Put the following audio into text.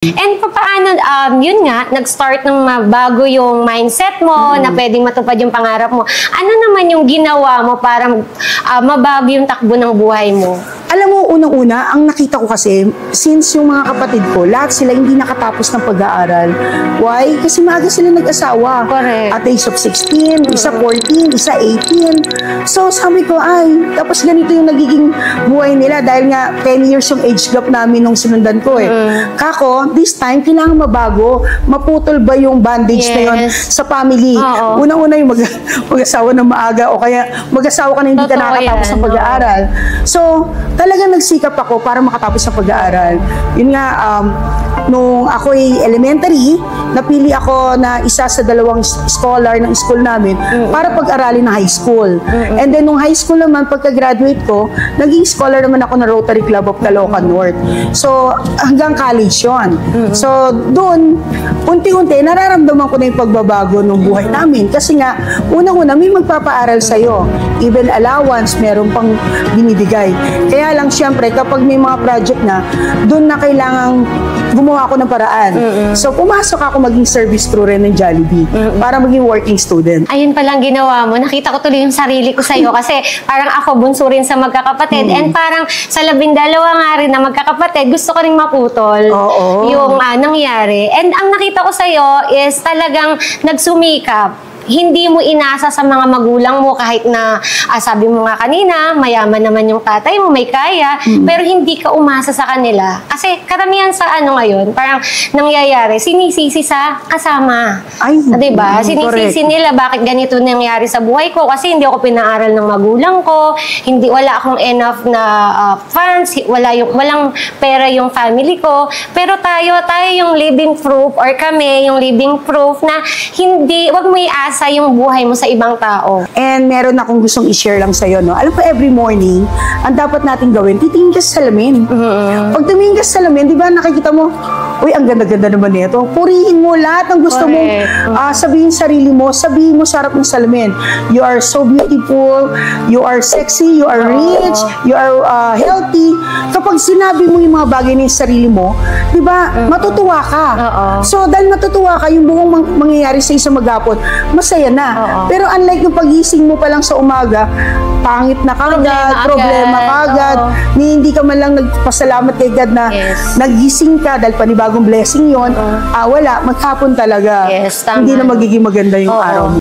And paano, yun nga, nag-start ng mabago yung mindset mo, na pwedeng matupad yung pangarap mo. Ano naman yung ginawa mo para mabago yung takbo ng buhay mo? Alam mo, unang-una, ang nakita ko kasi, since yung mga kapatid ko, lahat sila hindi nakatapos ng pag-aaral. Why? Kasi maaga sila nag-asawa. Correct. At age of 16, isa 14, isa 18. So, sabi ko, ay, tapos ganito yung nagiging buhay nila dahil nga 10 years yung age gap namin nung sinundan ko eh. Kako, this time, kailangan mabago. Maputol ba yung bandage na yun sa family? Unang-una yung mag-asawa ng maaga o kaya mag-asawa ka na hindi ka nakatapos ng pag-aaral. So, talagang nagsikap ako para makatapos ng pag-aaral. Yun nga, nung ako'y elementary, napili ako na isa sa 2 scholar ng school namin para pag-aralin ng high school. And then, nung high school naman, pagka-graduate ko, naging scholar naman ako ng Rotary Club of Caloocan North. So, hanggang college yun. So, doon, unti-unti, nararamdaman ko na yung pagbabago ng buhay namin. Kasi nga, unang-una, may magpapaaral sa'yo. Even allowance, meron pang binibigay. Kaya lang, syempre, kapag may mga project na, doon na kailangang gumawa ako ng paraan. So, pumasok ako maging service crew rin ng Jollibee para maging working student. Ayun palang ginawa mo. Nakita ko tuloy yung sarili ko sa'yo kasi parang ako bunso rin sa magkakapatid and parang sa 12 nga rin na magkakapatid, gusto ko rin maputol yung nangyari. And ang nakita ko sa'yo is talagang nagsumikap. Hindi mo inasa sa mga magulang mo kahit na sabi mo nga kanina, mayaman naman yung tatay mo, may kaya, pero hindi ka umasa sa kanila. Kasi karamihan sa ngayon, parang nangyayari, sinisisi sa kasama. Ay, diba? Sinisisi nila bakit ganito nangyari sa buhay ko kasi hindi ako pinaaral ng magulang ko, wala akong enough na funds, walang pera yung family ko, pero tayo yung living proof or kami yung living proof na wag mo iasa yung buhay mo sa ibang tao. And meron akong gustong i-share lang sa'yo, no? Alam ko, every morning, ang dapat natin gawin, titingin ka sa salamin. Pag tumingin ka sa salamin, di ba nakikita mo, uy, ang ganda-ganda naman nito. Purihin mo lahat ng gusto mong sabihin sarili mo, sabihin mo sa harap ng salamin. You are so beautiful, you are sexy, you are rich, you are healthy. Kapag sinabi mo yung mga bagay na yung sarili mo, di ba, matutuwa ka. So, dahil matutuwa ka, yung buong mangyayari sa isang maghapon, masaya na. Pero unlike yung pagising mo pa lang sa umaga, pangit na kagad, problema kagad, hindi ka man lang nagpasalamat kay God na nagising ka dahil panibagong blessing yon, wala, maghapon talaga. Hindi na magiging maganda yung araw mo.